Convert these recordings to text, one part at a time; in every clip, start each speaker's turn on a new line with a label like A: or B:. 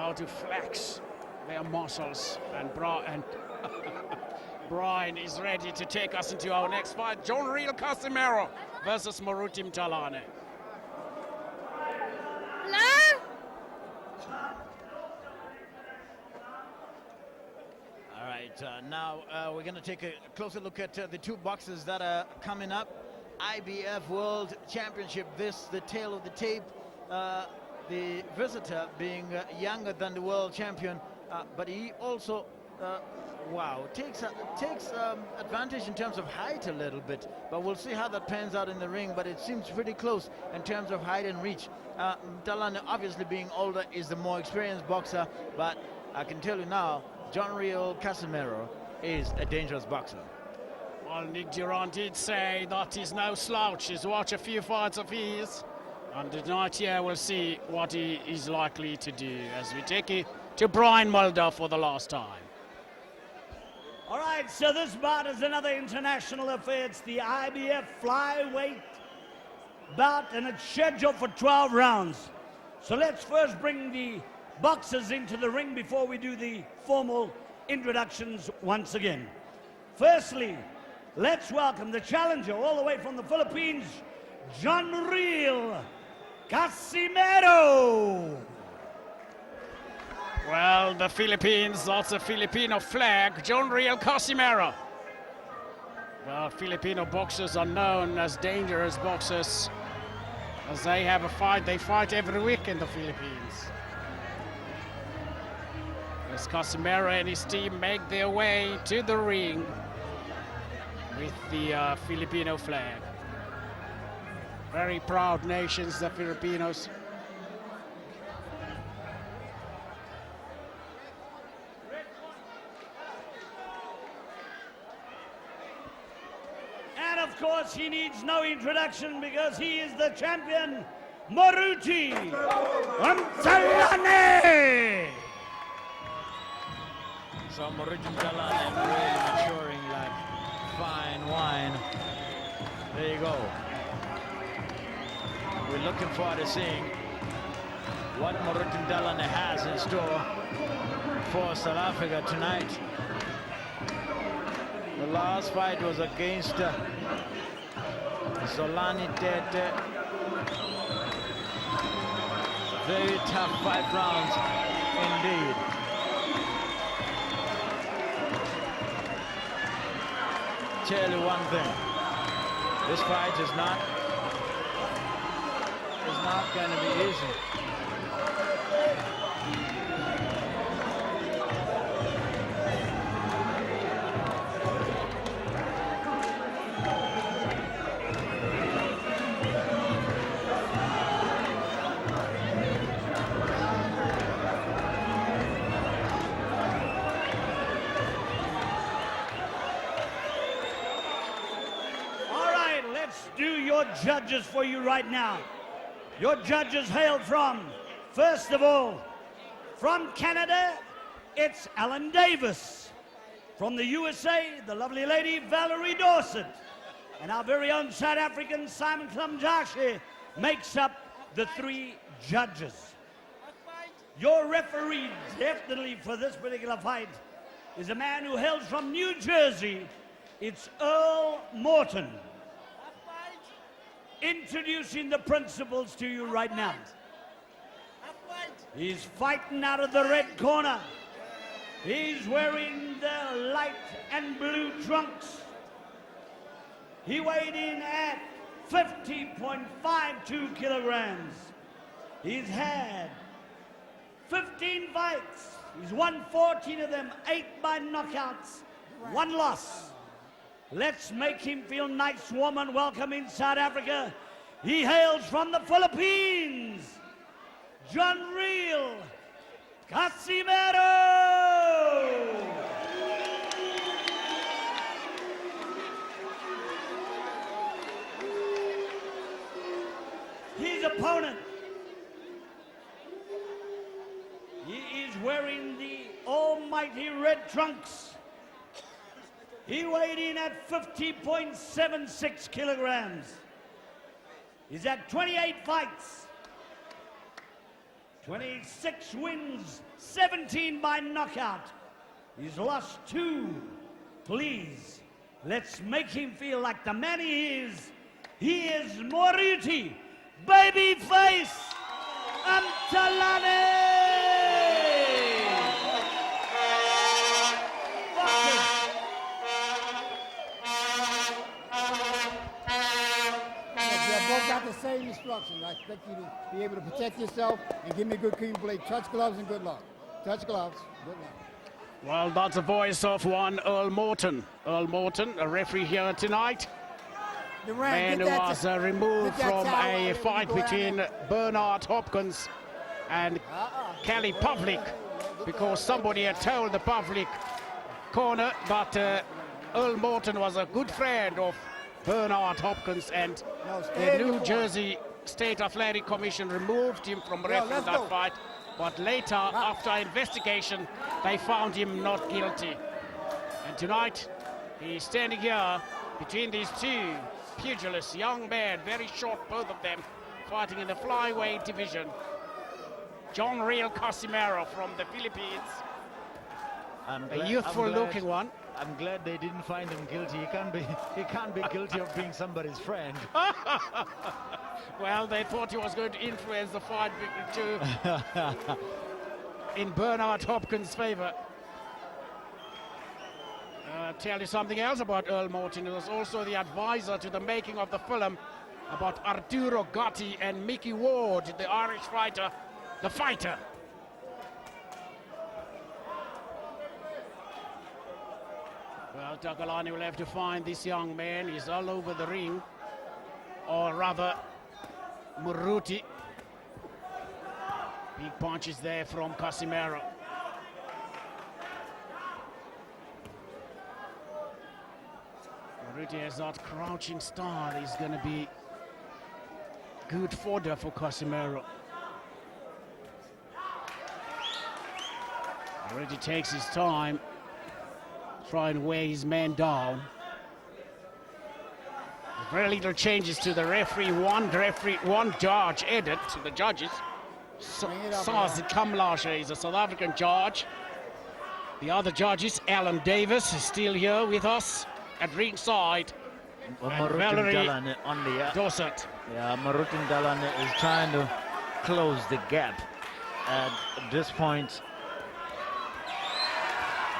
A: how to flex their muscles. And Brian is ready to take us into our next fight. John Riel Casimero versus Moruti Mthalane.
B: Hello?
C: All right, now we're going to take a closer look at the two boxers that are coming up. IBF World Championship, this the tail of the tape. The visitor being younger than the world champion, but he also, takes advantage in terms of height a little bit. But we'll see how that pans out in the ring, but it seems pretty close in terms of height and reach. Mthalane, obviously being older, is the more experienced boxer, but I can tell you now, John Riel Casimero is a dangerous boxer.
A: Well, Nick Durant did say that he's no slouch. He's watched a few fights of his. And tonight here we'll see what he is likely to do as we take it to Brian Mulder for the last time.
D: All right, so this bout is another international affair. It's the IBF flyweight bout, and it's scheduled for 12 rounds. So let's first bring the boxers into the ring before we do the formal introductions once again. Firstly, let's welcome the challenger all the way from the Philippines, John Riel Casimero.
A: Well, the Philippines, that's a Filipino flag, John Riel Casimero. Well, Filipino boxers are known as dangerous boxers, as they have a fight. They fight every week in the Philippines. As Casimero and his team make their way to the ring with the Filipino flag. Very proud nations, the Filipinos.
D: And of course, he needs no introduction because he is the champion, Moruti Mthalane.
C: So Moruti Mthalane really maturing like fine wine. There you go. We're looking forward to seeing what Moruti Mthalane has in store for South Africa tonight. The last fight was against Mthalane Tete. Very tough 5 rounds indeed. Tell you one thing, this fight is not going to be easy.
D: Do your judges for you right now. Your judges hail from, first of all, from Canada, it's Alan Davis. From the USA, the lovely lady Valerie Dorset. And our very own South African Simon Klamjashi makes up the 3 judges. Your referee, definitely for this particular fight, is a man who hails from New Jersey. It's Earl Morton. Introducing the principals to you right now. He's fighting out of the red corner. He's wearing the light and blue trunks. He weighed in at 50.52 kilograms. He's had 15 fights. He's won 14 of them, 8 by knockouts, 1 loss. Let's make him feel nice, warm, and welcome in South Africa. He hails from the Philippines, John Riel Casimero. His opponent, he is wearing the almighty red trunks. He weighed in at 50.76 kilograms. He's had 28 fights, 26 wins, 17 by knockout. He's lost 2. Please, let's make him feel like the man he is. He is Moruti, Babyface, Mthalane!
B: Both got the same instructions. I expect you to be able to protect yourself and give me a good clean play. Touch gloves and good luck. Touch gloves, good luck.
A: Well, that's the voice of one Earl Morton. Earl Morton, a referee here tonight. Man who was removed from a fight between Bernard Hopkins and Kelly Pavlik because somebody had told the Pavlik corner that Earl Morton was a good friend of Bernard Hopkins, and the New Jersey State Athletic Commission removed him from refereeing that fight. But later, after investigation, they found him not guilty. And tonight, he's standing here between these two pugilists, young men, very short, both of them, fighting in the flyweight division. John Riel Casimero from the Philippines, a youthful-looking one.
C: I'm glad they didn't find him guilty. He can't be guilty of being somebody's friend.
A: Well, they thought he was going to influence the fight too in Bernard Hopkins' favor. Tell you something else about Earl Morton. He was also the advisor to the making of the film about Arturo Gatti and Mickey Ward, the Irish fighter, The Fighter. Well, Takalani will have to find this young man. He's all over the ring. Or rather, Moruti. Big punches there from Casimero. Moruti has that crouching style. He's going to be good fodder for Casimero. Moruti takes his time, try and weigh his man down. Very little changes to the referee. One judge added to the judges. Sazi Kamlashe is a South African judge. The other judges, Alan Davis is still here with us at ringside. Valerie Dossett.
C: Yeah, Moruti is trying to close the gap at this point.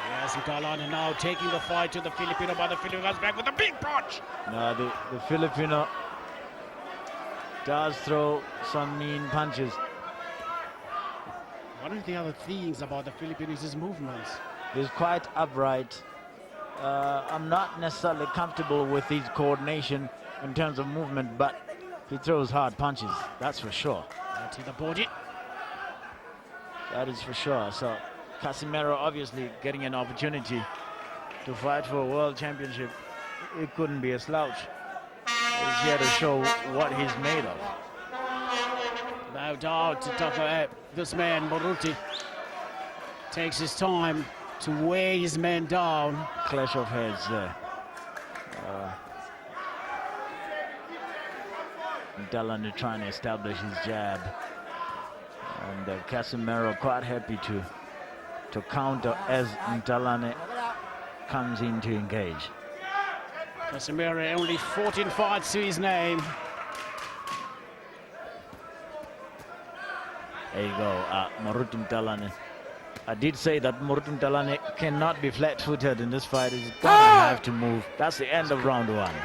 A: Yes, Mthalane now taking the fight to the Filipino, but the Filipino back with a big punch.
C: No, the Filipino does throw some mean punches.
A: One of the other things about the Filipino is his movements.
C: He's quite upright. I'm not necessarily comfortable with his coordination in terms of movement, but he throws hard punches, that's for sure.
A: To the body.
C: That is for sure. So Casimero obviously getting an opportunity to fight for a world championship. It couldn't be a slouch. He's here to show what he's made of.
A: No doubt, this man, Moruti, takes his time to weigh his man down.
C: Clash of heads there. Mthalane trying to establish his jab. And Casimero quite happy to counter as Mthalane comes in to engage.
A: Casimero only 14 fights to his name.
C: There you go, Moruti Mthalane. I did say that Moruti Mthalane cannot be flat-footed in this fight. He's gonna have to move. That's the end of round one.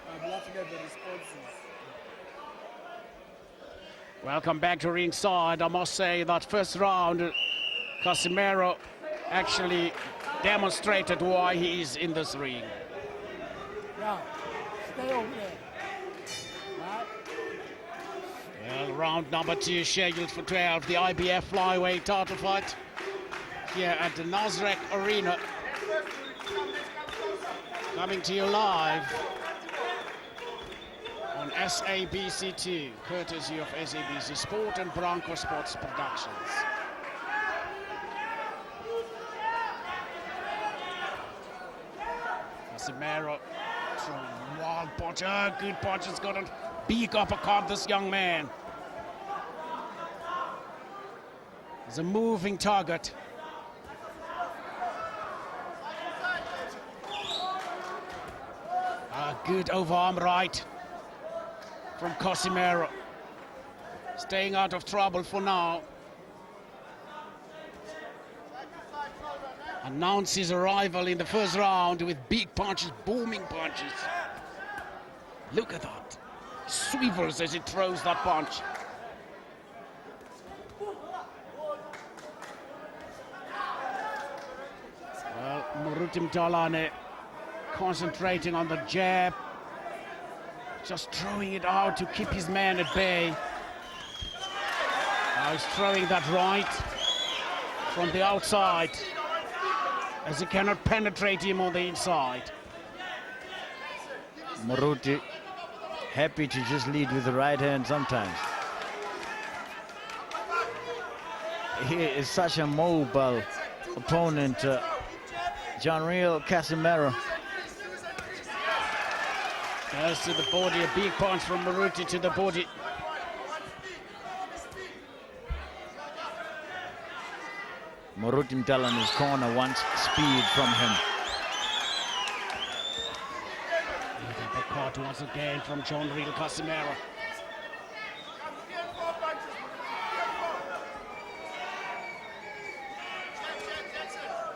B: I'm laughing at the responses.
A: Welcome back to ringside. I must say that first round, Casimero actually demonstrated why he is in this ring.
B: Yeah, stay over there. Right?
A: Well, round number 2 scheduled for 12, the IBF flyweight title fight here at the Nasrec Arena. Coming to you live on SABC2, courtesy of SABC Sport and Bronco Sports Productions. Casimero, wild punch, good punch, has got a big uppercut, this young man. He's a moving target. A good overarm right from Casimero. Staying out of trouble for now. Announced his arrival in the first round with big punches, booming punches. Look at that. Swivels as he throws that punch. Well, Moruti Mthalane concentrating on the jab. Just throwing it out to keep his man at bay. Now he's throwing that right from the outside, as he cannot penetrate him on the inside.
C: Moruti happy to just lead with the right hand sometimes. He is such a mobile opponent, John Riel Casimero.
A: Goes to the body, a big punch from Moruti to the body.
C: Moruti Mthalane's corner wants speed from him.
A: Uppercut once again from John Riel Casimero.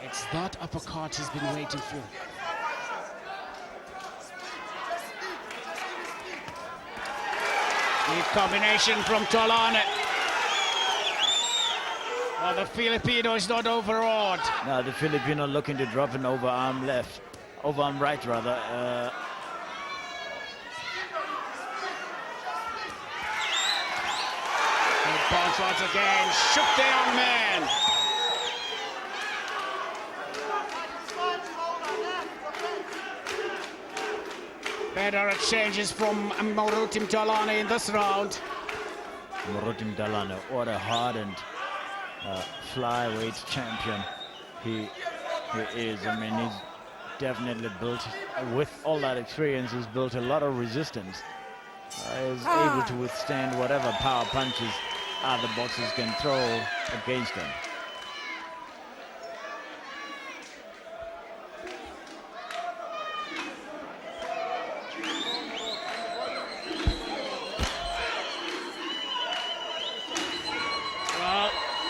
A: It's that uppercut he's been waiting for. Deep combination from Mthalane. Well, the Filipino is not overawed.
C: Now the Filipino looking to drop an overarm right rather.
A: Good punch once again, shook the young man. Better exchanges from Moruti Mthalane in this round.
C: Moruti Mthalane, what a hardened flyweight champion he is. I mean, he's definitely built, with all that experience, he's built a lot of resistance. He's able to withstand whatever power punches other boxers can throw against him.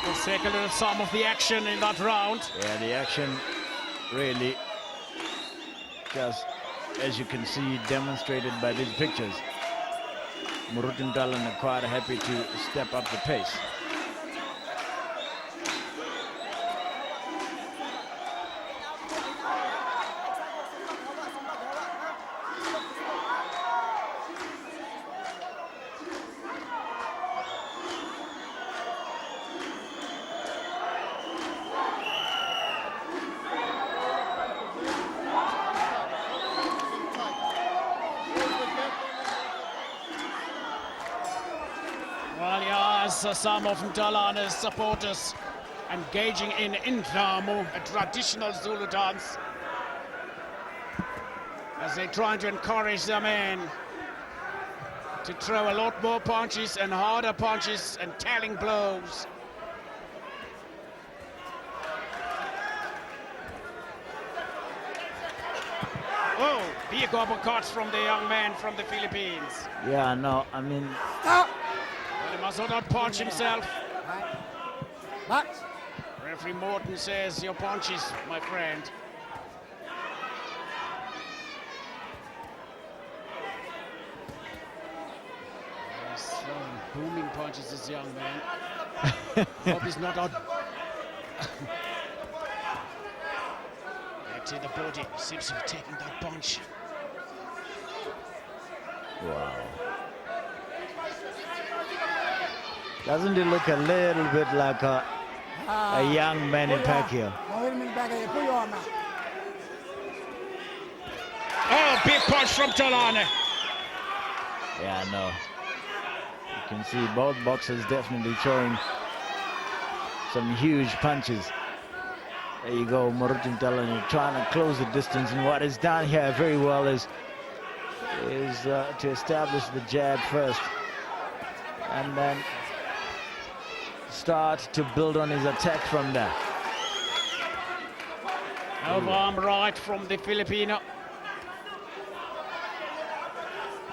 A: Let's take a little some of the action in that round.
C: Yeah, the action really, just as you can see, demonstrated by these pictures. Moruti Mthalane quite happy to step up the pace.
A: Well, yeah, as some of Mthalane's supporters engaging in Indramu, a traditional Zulu dance, as they try to encourage their men to throw a lot more punches and harder punches and telling blows. Oh, big uppercuts from the young man from the Philippines.
C: Yeah, no, I mean...
B: Stop!
A: Well, he must not punch himself.
B: Box.
A: Referee Morton says, your punches, my friend. He's throwing booming punches, this young man. Hope he's not out. See the body seems to be taking that punch.
C: Wow. Doesn't he look a little bit like a young Manny Pacquiao?
B: Don't hit him in the back of the head. Pull your arm out.
A: Oh, big punch from Mthalane.
C: Yeah, I know. You can see both boxers definitely throwing some huge punches. There you go, Moruti Mthalane trying to close the distance, and what is done here very well is to establish the jab first, and then start to build on his attack from there.
A: Overarm right from the Filipino.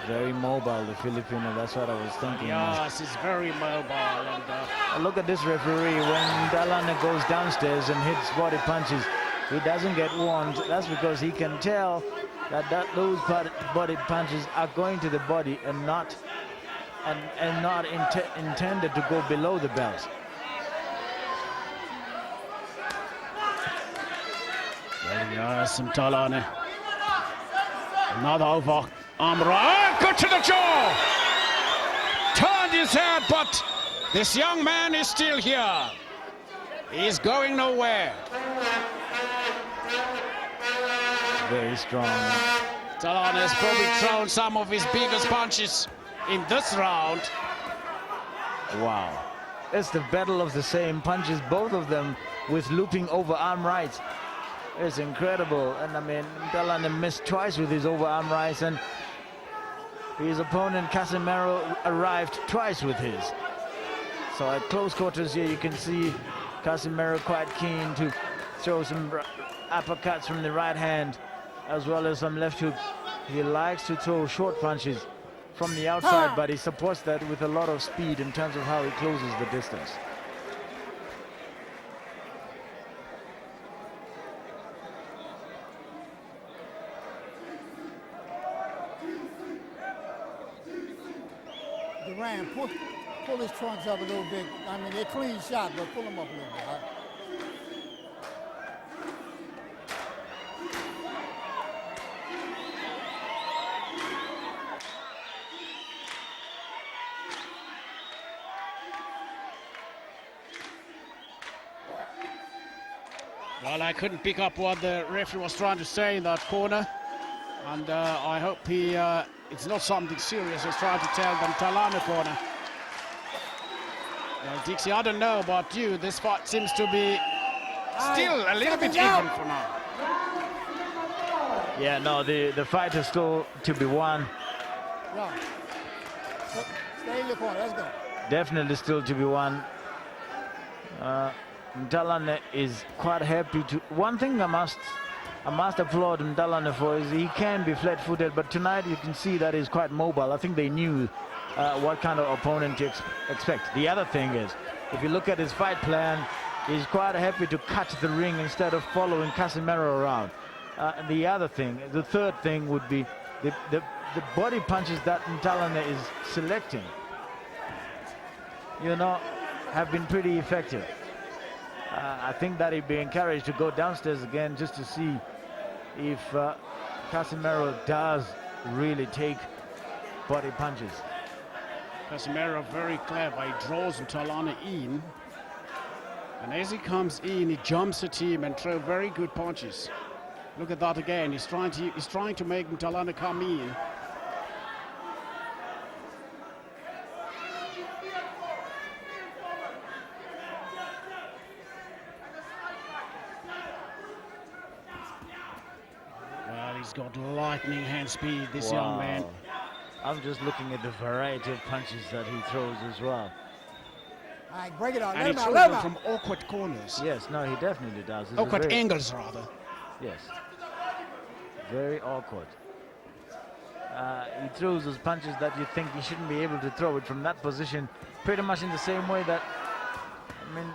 C: Very mobile, the Filipino, that's what I was thinking.
A: Yes, he's very mobile. And
C: look at this referee. When Mthalane goes downstairs and hits body punches, he doesn't get warned. That's because he can tell that those body punches are going to the body and not intended to go below the belt.
A: Yes, Mthalane. Another overarm right. Good to the jaw. Turned his head, but this young man is still here. He's going nowhere.
C: Very strong.
A: Mthalane has probably thrown some of his biggest punches in this round.
C: Wow. It's the battle of the same punches, both of them with looping overarm rights. It's incredible. And I mean, Mthalane missed twice with his overarm rights, and his opponent Casimero arrived twice with his. So at close quarters here, you can see Casimero quite keen to throw some uppercuts from the right hand, as well as some left hook. He likes to throw short punches from the outside, but he supports that with a lot of speed in terms of how he closes the distance.
B: Duran, pull his trunks up a little bit. I mean, they're clean shots, but pull them up a little bit. All right?
A: Well, I couldn't pick up what the referee was trying to say in that corner, and I hope it's not something serious he's trying to tell them. Mthalane corner. Well, Dixie, I don't know about you. This fight seems to be still a little bit even for now.
C: Yeah, no, the fight is still to be won.
B: Yeah. Stay in your corner. Let's go.
C: Definitely still to be won. Mthalane is quite happy to. One thing I must applaud Mthalane for is he can be flat-footed, but tonight you can see that he's quite mobile. I think they knew what kind of opponent to expect. The other thing is, if you look at his fight plan, he's quite happy to cut the ring instead of following Casimero around. The third thing would be the body punches that Mthalane is selecting, have been pretty effective. I think that he'd be encouraged to go downstairs again just to see if Casimero does really take body punches.
A: Casimero very clever. He draws Mthalane in, and as he comes in, he jumps at him and throws very good punches. Look at that again. He's trying to make Mthalane come in. He's got lightning hand speed, this young man.
C: I'm just looking at the variety of punches that he throws as well.
B: All right, break it out.
A: And he throws them from awkward corners.
C: Yes, no, he definitely does. It's
A: awkward angles, rather.
C: Yes. Very awkward. He throws those punches that you think he shouldn't be able to throw it from that position, pretty much in the same way that, I mean,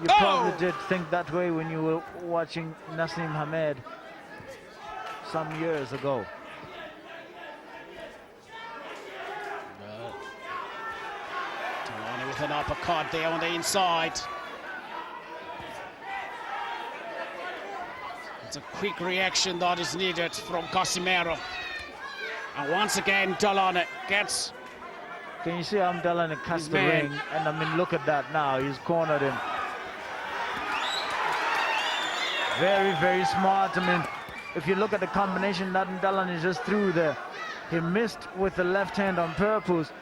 C: you probably did think that way when you were watching Naseem Hamed some years ago.
A: Mthalane with an uppercut there on the inside. It's a quick reaction that is needed from Casimero. And once again, Mthalane gets...
C: Can you see how Mthalane cuts the ring? And I mean, look at that now. He's cornered him. Very, very smart. I mean, if you look at the combination that Mthalane just threw there, he missed with the left hand on purpose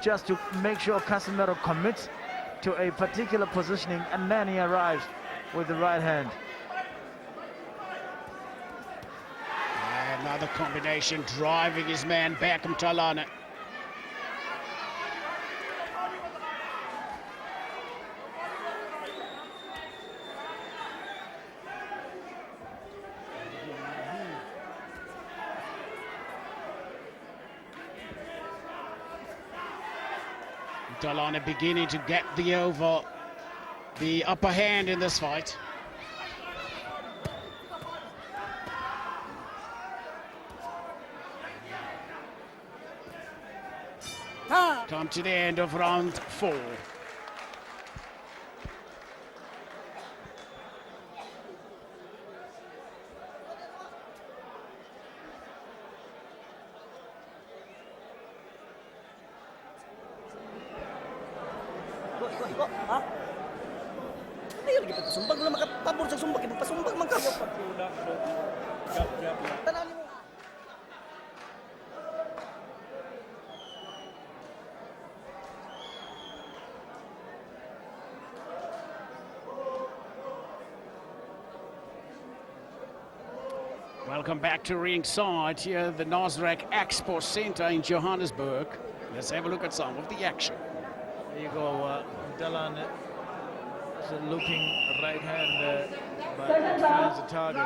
C: just to make sure Casimero commits to a particular positioning, and then he arrives with the right hand.
A: Another combination, driving his man back, Mthalane. Mthalane beginning to get the upper hand in this fight. Come to the end of round 4.
E: Ha? Ayaw lagi pagpasumbag mo na makapabor sa sumbag. Pagpasumbag man ka. Tananin mo.
A: Welcome back to ringside here at the Nasrec Expo Center in Johannesburg. Let's have a look at some of the action.
C: There you go, Mthalane. It's a looking right hand, but it finds the target.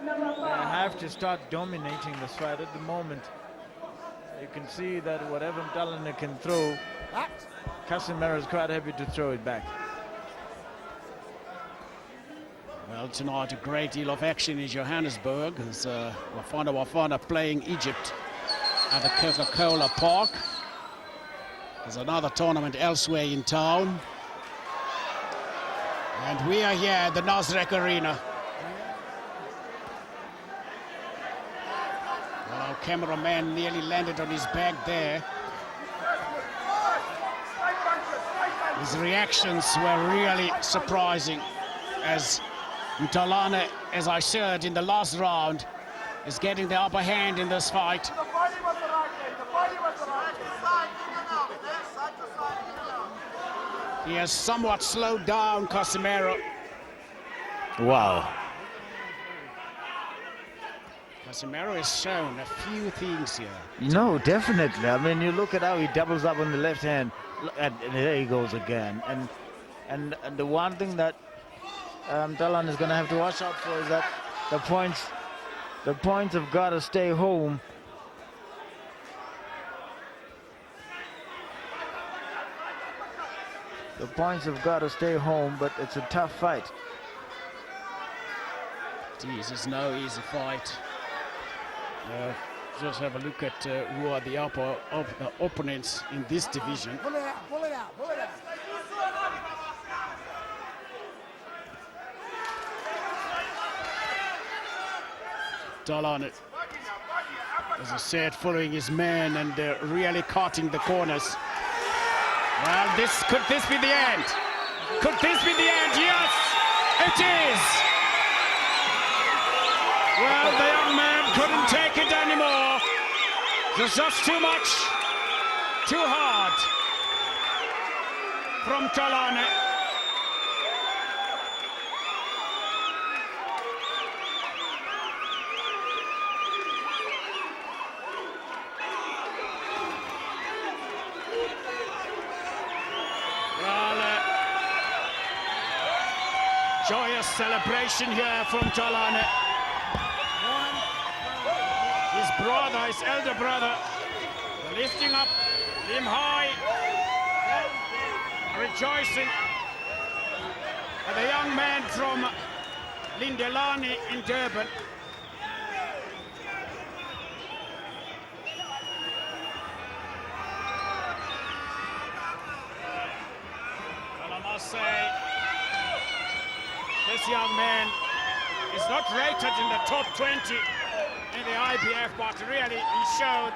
C: They have to start dominating this fight at the moment. You can see that whatever Mthalane can throw, Casimero is quite happy to throw it back.
A: Well, tonight a great deal of action in Johannesburg as Bafana playing Egypt at the Coca-Cola Park. There's another tournament elsewhere in town. And we are here at the Nasrec Arena. Well, our cameraman nearly landed on his back there. His reactions were really surprising as Mthalane, as I said in the last round, is getting the upper hand in this fight. He has somewhat slowed down Casimero.
C: Wow.
A: Casimero has shown a few things here.
C: No, definitely. I mean, you look at how he doubles up on the left hand, and there he goes again. And the one thing that Mthalane is going to have to watch out for is that the points have got to stay home. The points have got to stay home, but it's a tough fight.
A: Geez, it's no easy fight. Just have a look at who are the opponents in this division.
B: Pull it out, pull it out, pull it out.
A: Mthalane, as I said, following his man and really cutting the corners. Well, could this be the end? Could this be the end? Yes, it is. Well, the young man couldn't take it anymore. There's just too much, too hard from Mthalane. Joyous celebration here from Mthalane. His brother, his elder brother, lifting up him high, rejoicing. And the young man from Lindelani in Durban. Well, I must say, this young man He's not rated in the top 20 in the IBF, but really he showed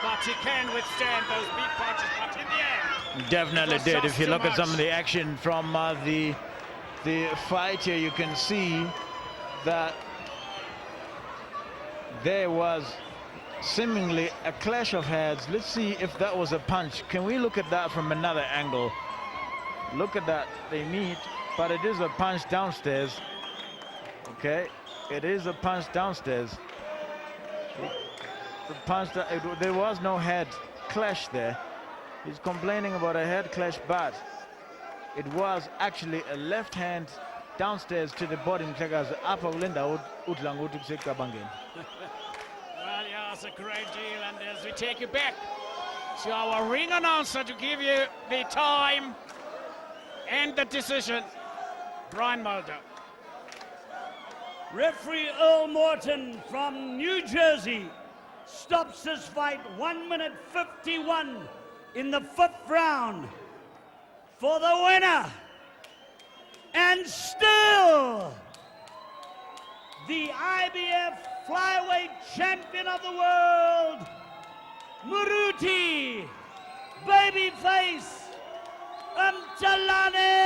A: that he can withstand those big punches, but in the end,
C: Definitely did. If you
A: too
C: look at some
A: much.
C: of the action from the fight here, you can see that there was seemingly a clash of heads. Let's see if that was a punch. Can we look at that from another angle? Look at that. They meet, but it is a punch downstairs. Okay, it is a punch downstairs. The punch that there was no head clash there. He's complaining about a head clash, but it was actually a left hand downstairs to the bottom.
A: Well, yeah, it's a great deal, and as we take you back to our ring announcer to give you the time and the decision, Brian Mulder.
D: Referee Earl Morton from New Jersey stops this fight 1 minute 51 in the 5th round for the winner, and still the IBF flyweight champion of the world, Moruti, Babyface, Mthalane.